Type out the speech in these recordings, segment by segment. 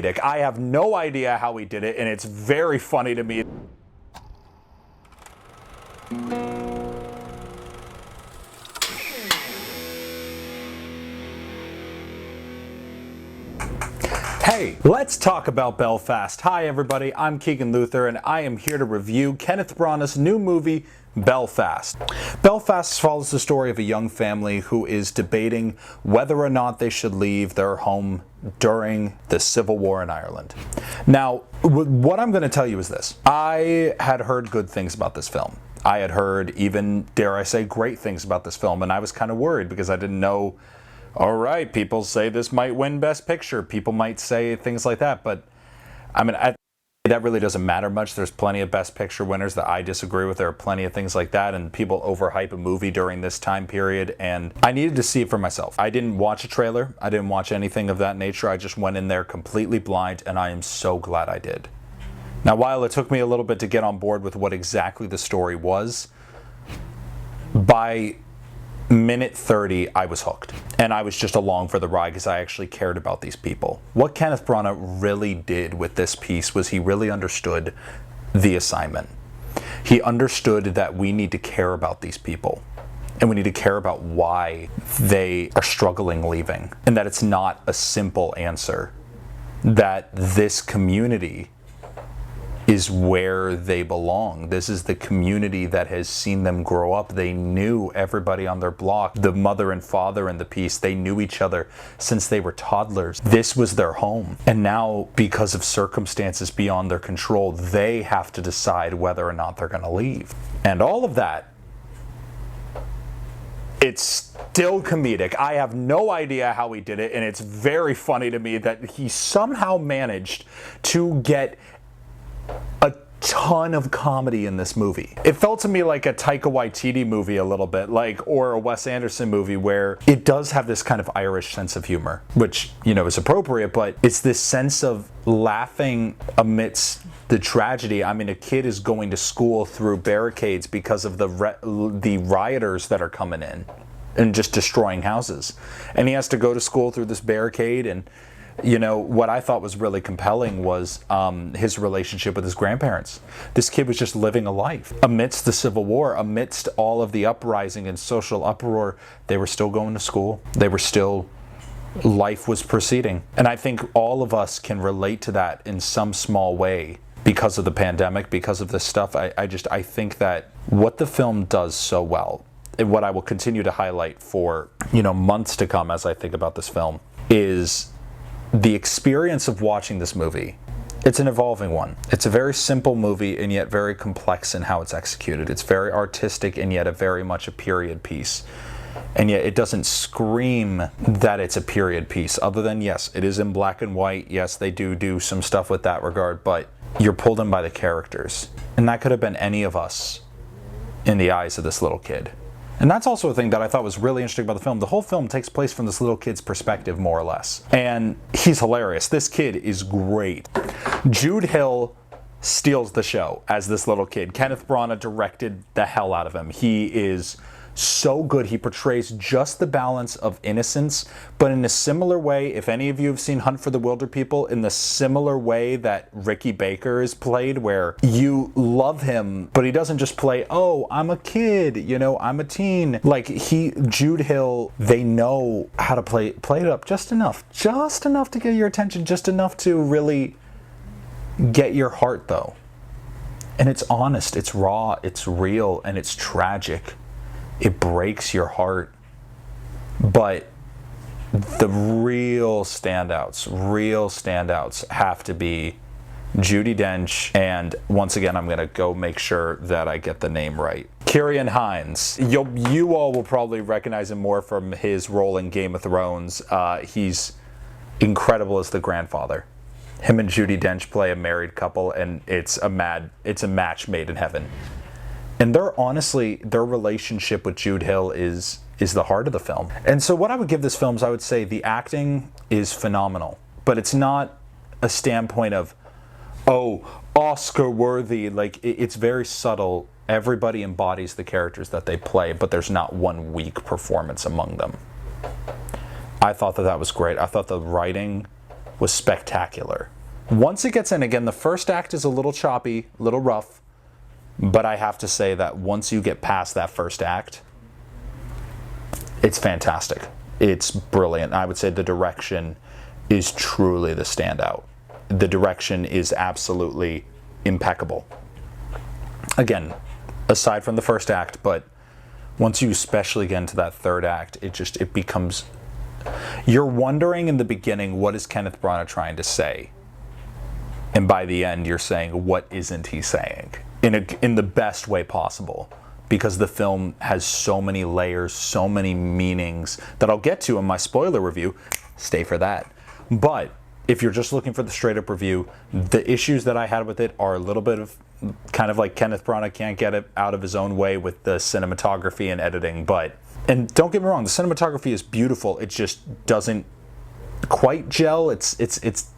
I have no idea how he did it, and it's very funny to me. Hey, let's talk about Belfast. Hi everybody, I'm Keegan Luther, and I am here to review Kenneth Branagh's new movie, Belfast. Belfast follows the story of a young family who is debating whether or not they should leave their home during the Civil War in Ireland. Now, what I'm going to tell you is this. I had heard good things about this film. I had heard even, dare I say, great things about this film, and I was kind of worried because I didn't know, all right, people say this might win Best Picture. People might say things like that, but I mean, that really doesn't matter much. There's plenty of Best Picture winners that I disagree with. There are plenty of things like that, and people overhype a movie during this time period, and I needed to see it for myself. I didn't watch a trailer. I didn't watch anything of that nature. I just went in there completely blind, and I am so glad I did. Now, while it took me a little bit to get on board with what exactly the story was, by minute 30, I was hooked. And I was just along for the ride because I actually cared about these people. What Kenneth Branagh really did with this piece was he really understood the assignment. He understood that we need to care about these people. And we need to care about why they are struggling leaving. And that it's not a simple answer. That this community is where they belong. This is the community that has seen them grow up. They knew everybody on their block. The mother and father in the piece, they knew each other since they were toddlers. This was their home. And now, because of circumstances beyond their control, they have to decide whether or not they're gonna leave. And all of that, it's still comedic. I have no idea how he did it, and it's very funny to me that he somehow managed to get a ton of comedy in this movie. It felt to me like a Taika Waititi movie a little bit, or a Wes Anderson movie where it does have this kind of Irish sense of humor, which, you know, is appropriate, but it's this sense of laughing amidst the tragedy. I mean, a kid is going to school through barricades because of the rioters that are coming in and just destroying houses. And he has to go to school through this barricade, and you know, what I thought was really compelling was his relationship with his grandparents. This kid was just living a life. Amidst the Civil War, amidst all of the uprising and social uproar, they were still going to school. They were still, life was proceeding. And I think all of us can relate to that in some small way because of the pandemic, because of this stuff. I think that what the film does so well, and what I will continue to highlight for, you know, months to come as I think about this film, is the experience of watching this movie. It's an evolving one. It's a very simple movie and yet very complex in how it's executed. It's very artistic and yet very much a period piece. And yet it doesn't scream that it's a period piece, other than, yes, it is in black and white. Yes, they do some stuff with that regard, but you're pulled in by the characters. And that could have been any of us in the eyes of this little kid. And that's also a thing that I thought was really interesting about the film. The whole film takes place from this little kid's perspective, more or less. And he's hilarious. This kid is great. Jude Hill steals the show as this little kid. Kenneth Branagh directed the hell out of him. He is so good. He portrays just the balance of innocence, but in a similar way, if any of you have seen Hunt for the Wilder People, in the similar way that Ricky Baker is played, where you love him, but he doesn't just play, oh, I'm a kid, you know, I'm a teen. Like, Jude Hill, they know how to play it up just enough to get your attention, just enough to really get your heart, though. And it's honest, it's raw, it's real, and it's tragic. It breaks your heart. But the real standouts have to be Judi Dench, and once again, I'm going to go make sure that I get the name right, Ciarán Hinds. You all will probably recognize him more from his role in Game of Thrones. He's incredible as the grandfather. Him and Judi Dench play a married couple, and it's a match made in heaven. And their relationship with Jude Hill is the heart of the film. And so what I would give this film is, I would say the acting is phenomenal, but it's not a standpoint of, oh, Oscar worthy. Like, it's very subtle. Everybody embodies the characters that they play, but there's not one weak performance among them. I thought that was great. I thought the writing was spectacular. Once it gets in, again, the first act is a little choppy, a little rough, but I have to say that once you get past that first act, it's fantastic. It's brilliant. I would say the direction is truly the standout. The direction is absolutely impeccable. Again, aside from the first act, but once you especially get into that third act, it becomes, you're wondering in the beginning, what is Kenneth Branagh trying to say? And by the end, you're saying, what isn't he saying? In the best way possible. Because the film has so many layers, so many meanings that I'll get to in my spoiler review. Stay for that. But if you're just looking for the straight up review, the issues that I had with it are a little bit of kind of like Kenneth Branagh can't get it out of his own way with the cinematography and editing. And don't get me wrong, the cinematography is beautiful. It just doesn't quite gel. It's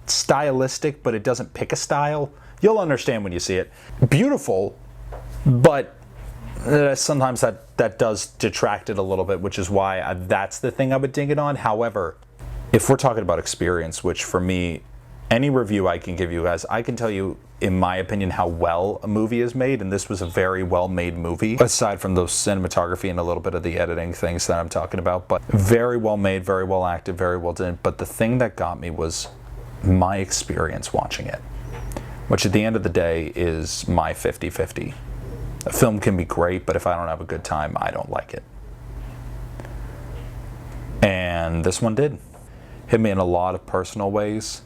stylistic, but it doesn't pick a style. You'll understand when you see it. Beautiful, but sometimes that does detract it a little bit, which is why that's the thing I would ding it on. However, if we're talking about experience, which for me, any review I can give you guys, I can tell you, in my opinion, how well a movie is made, and this was a very well-made movie, aside from the cinematography and a little bit of the editing things that I'm talking about, but very well made, very well acted, very well done. But the thing that got me was my experience watching it, which at the end of the day is my 50-50. A film can be great, but if I don't have a good time, I don't like it. And this one did. Hit me in a lot of personal ways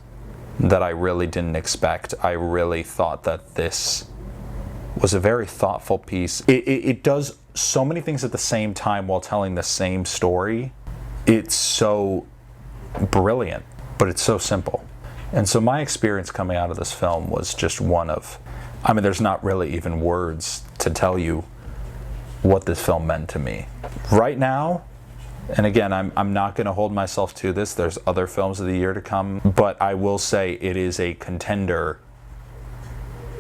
that I really didn't expect. I really thought that this was a very thoughtful piece. It does so many things at the same time while telling the same story. It's so brilliant, but it's so simple. And so my experience coming out of this film was just one of, I mean, there's not really even words to tell you what this film meant to me. Right now, and again, I'm not going to hold myself to this. There's other films of the year to come, but I will say it is a contender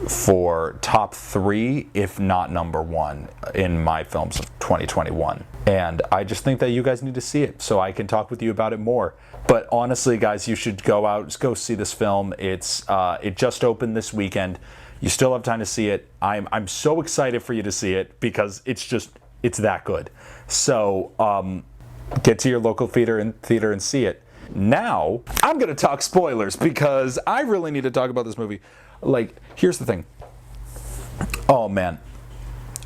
for top 3, if not number 1, in my films of 2021. And I just think that you guys need to see it so I can talk with you about it more. But honestly, guys, you should go out, just go see this film. It just opened this weekend. You still have time to see it. I'm so excited for you to see it because it's that good. So get to your local theater and see it. Now, I'm going to talk spoilers because I really need to talk about this movie. Like, here's the thing. Oh, man.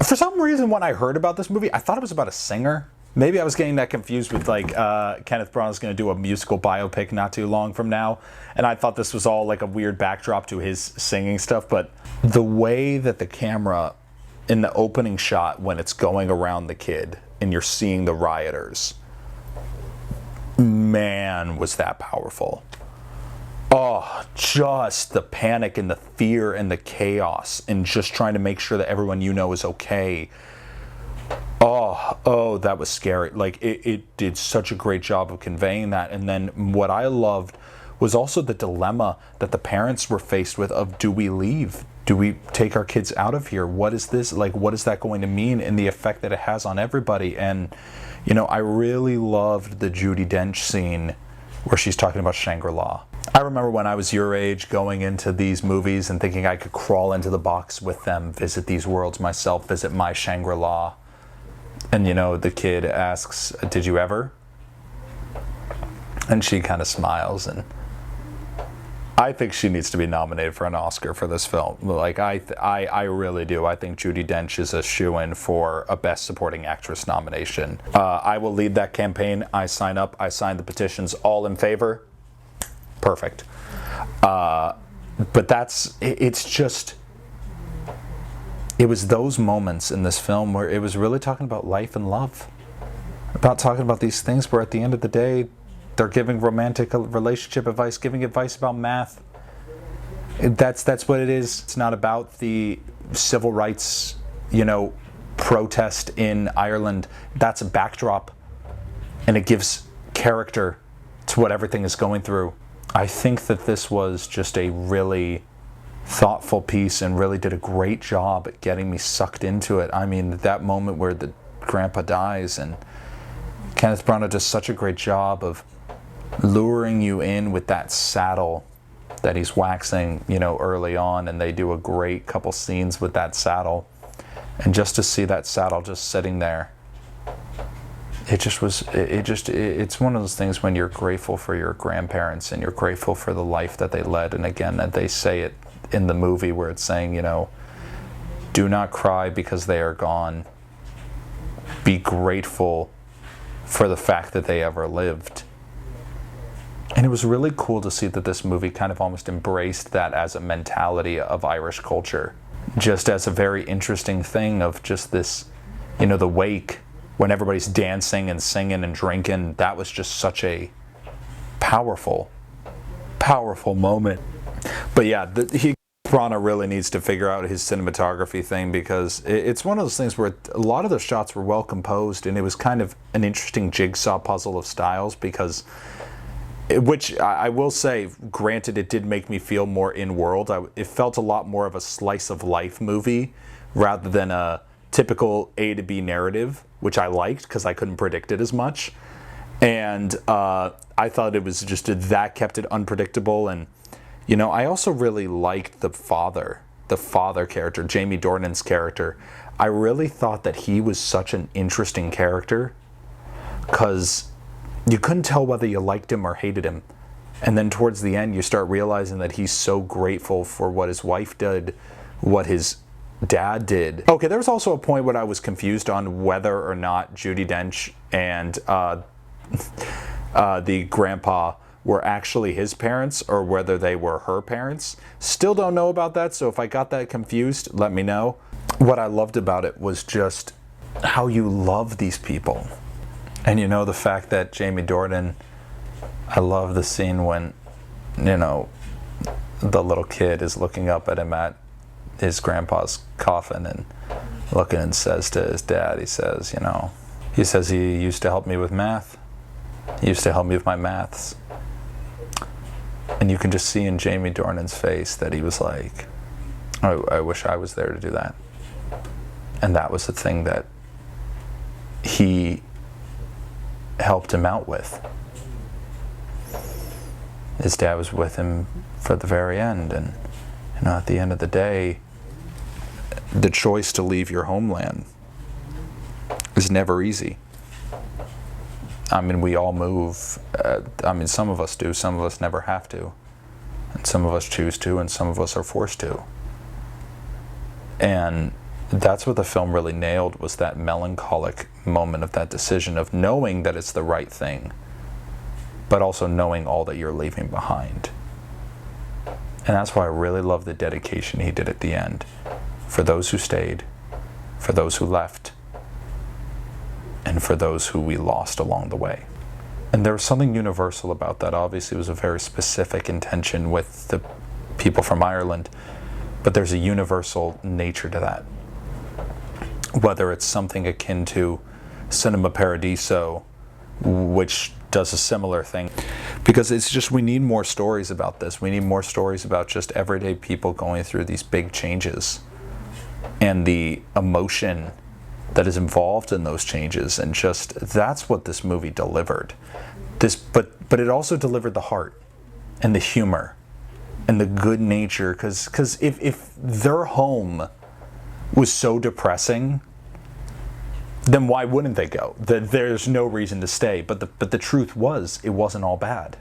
For some reason, when I heard about this movie, I thought it was about a singer. Maybe I was getting that confused with, like, Kenneth Branagh's going to do a musical biopic not too long from now. And I thought this was all, like, a weird backdrop to his singing stuff. But the way that the camera, in the opening shot, when it's going around the kid and you're seeing the rioters, man, was that powerful. Oh, just the panic and the fear and the chaos and just trying to make sure that everyone you know is okay. Oh, that was scary. Like, it did such a great job of conveying that. And then what I loved was also the dilemma that the parents were faced with of, do we leave? Do we take our kids out of here? What is this? Like, what is that going to mean, and the effect that it has on everybody? And, you know, I really loved the Judi Dench scene where she's talking about Shangri-La. I remember when I was your age going into these movies and thinking I could crawl into the box with them, visit these worlds myself, visit my Shangri-La. And, you know, the kid asks, did you ever? And she kind of smiles, and I think she needs to be nominated for an Oscar for this film. Like, I really do. I think Judi Dench is a shoo-in for a Best Supporting Actress nomination. I will lead that campaign. I sign up. I sign the petitions. All in favor? Perfect. But it's just, it was those moments in this film where it was really talking about life and love. About talking about these things where at the end of the day, they're giving romantic relationship advice, giving advice about math. That's what it is. It's not about the civil rights, you know, protest in Ireland. That's a backdrop, and it gives character to what everything is going through. I think that this was just a really thoughtful piece and really did a great job at getting me sucked into it. I mean, that moment where the grandpa dies and Kenneth Branagh does such a great job of luring you in with that saddle that he's waxing, early on, and they do a great couple scenes with that saddle. And just to see that saddle just sitting there, it's one of those things when you're grateful for your grandparents and you're grateful for the life that they led. And again, that they say it in the movie where it's saying, do not cry because they are gone. Be grateful for the fact that they ever lived. And it was really cool to see that this movie kind of almost embraced that as a mentality of Irish culture. Just as a very interesting thing of just this, the wake, when everybody's dancing and singing and drinking, that was just such a powerful, powerful moment. But yeah, Branagh really needs to figure out his cinematography thing, because it's one of those things where a lot of the shots were well composed, and it was kind of an interesting jigsaw puzzle of styles, because, which I will say, granted, it did make me feel more in-world. It felt a lot more of a slice of life movie rather than a typical A to B narrative, which I liked because I couldn't predict it as much. And I thought it was just that kept it unpredictable. And I also really liked the father character, Jamie Dornan's character. I really thought that he was such an interesting character, because you couldn't tell whether you liked him or hated him. And then towards the end, you start realizing that he's so grateful for what his wife did, what his dad did. Okay, there was also a point when I was confused on whether or not Judi Dench and the grandpa were actually his parents or whether they were her parents. Still don't know about that, so if I got that confused, let me know. What I loved about it was just how you love these people. And the fact that Jamie Dornan, I love the scene when, the little kid is looking up at him at his grandpa's coffin and looking and says to his dad, he says he used to help me with math. He used to help me with my maths. And you can just see in Jamie Dornan's face that he was like, I wish I was there to do that. And that was the thing that he helped him out with. His dad was with him for the very end, and at the end of the day, the choice to leave your homeland is never easy. I mean, we all move. Some of us do, some of us never have to, and some of us choose to, and some of us are forced to. And that's what the film really nailed, was that melancholic moment of that decision of knowing that it's the right thing, but also knowing all that you're leaving behind. And that's why I really love the dedication he did at the end, for those who stayed, for those who left, and for those who we lost along the way. And there was something universal about that. Obviously, it was a very specific intention with the people from Ireland, but there's a universal nature to that. Whether it's something akin to Cinema Paradiso, which does a similar thing. Because it's just, we need more stories about this. We need more stories about just everyday people going through these big changes and the emotion that is involved in those changes. And just, that's what this movie delivered. But it also delivered the heart and the humor and the good nature. Because if their home was so depressing, then why wouldn't they go? There's no reason to stay. But the truth was, it wasn't all bad.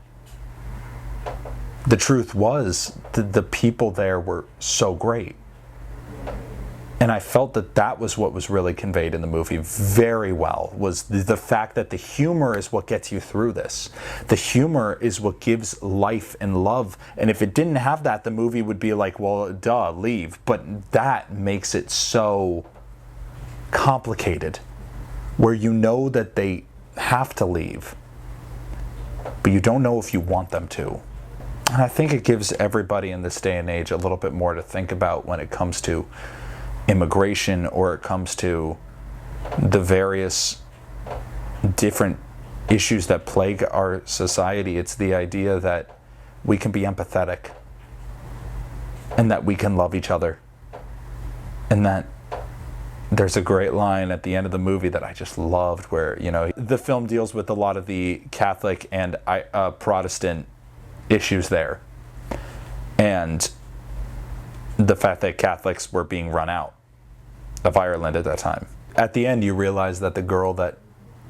The truth was, the people there were so great. And I felt that was what was really conveyed in the movie very well, was the fact that the humor is what gets you through this. The humor is what gives life and love. And if it didn't have that, the movie would be like, well, duh, leave. But that makes it so complicated, where you know that they have to leave, but you don't know if you want them to. And I think it gives everybody in this day and age a little bit more to think about when it comes to immigration, or it comes to the various different issues that plague our society. It's the idea that we can be empathetic, and that we can love each other, and that There's a great line at the end of the movie that I just loved where, you know, the film deals with a lot of the Catholic and Protestant issues there. And the fact that Catholics were being run out of Ireland at that time. At the end, you realize that the girl that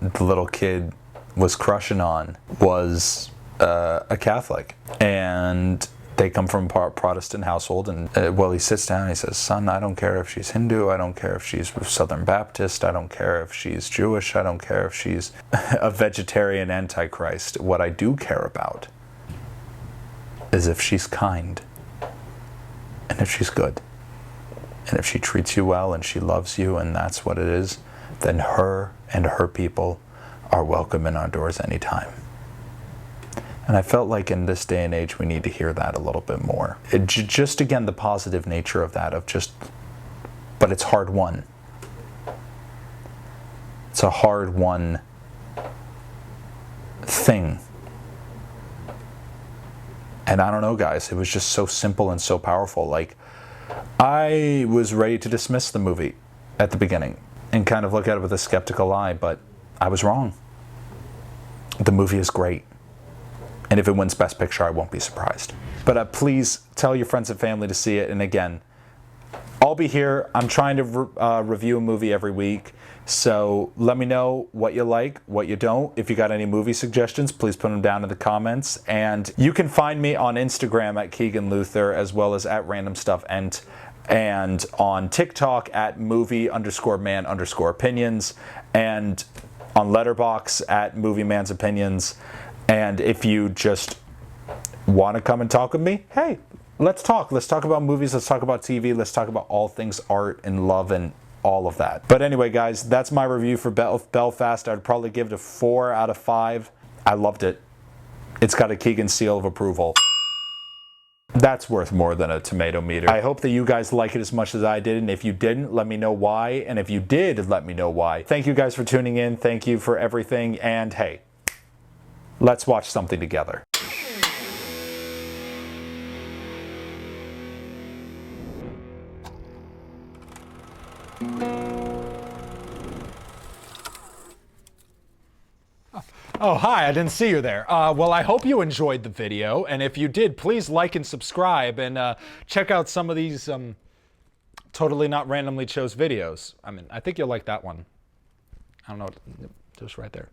the little kid was crushing on was a Catholic. And they come from a Protestant household, and well, he sits down and he says, son, I don't care if she's Hindu, I don't care if she's Southern Baptist, I don't care if she's Jewish, I don't care if she's a vegetarian antichrist. What I do care about is if she's kind, and if she's good, and if she treats you well and she loves you and that's what it is, then her and her people are welcome in our doors anytime. And I felt like in this day and age, we need to hear that a little bit more. Just again, the positive nature of that, of just, but it's hard won. It's a hard won thing. And I don't know, guys, it was just so simple and so powerful. Like, I was ready to dismiss the movie at the beginning and kind of look at it with a skeptical eye, but I was wrong. The movie is great. And if it wins Best Picture, I won't be surprised. But please tell your friends and family to see it. And again, I'll be here. I'm trying to review a movie every week. So let me know what you like, what you don't. If you got any movie suggestions, please put them down in the comments. And you can find me on Instagram at Keegan Luther, as well as at Random Stuff and on TikTok at movie_man_opinions, and on Letterboxd at Movie Man's Opinions. And if you just want to come and talk with me, hey, let's talk. Let's talk about movies. Let's talk about TV. Let's talk about all things art and love and all of that. But anyway, guys, that's my review for Belfast. I'd probably give it a 4 out of 5. I loved it. It's got a Keegan seal of approval. That's worth more than a tomato meter. I hope that you guys like it as much as I did. And if you didn't, let me know why. And if you did, let me know why. Thank you guys for tuning in. Thank you for everything. And hey, let's watch something together. Oh, hi, I didn't see you there. Well, I hope you enjoyed the video. And if you did, please like and subscribe and check out some of these totally not randomly chose videos. I mean, I think you'll like that one. I don't know, just right there.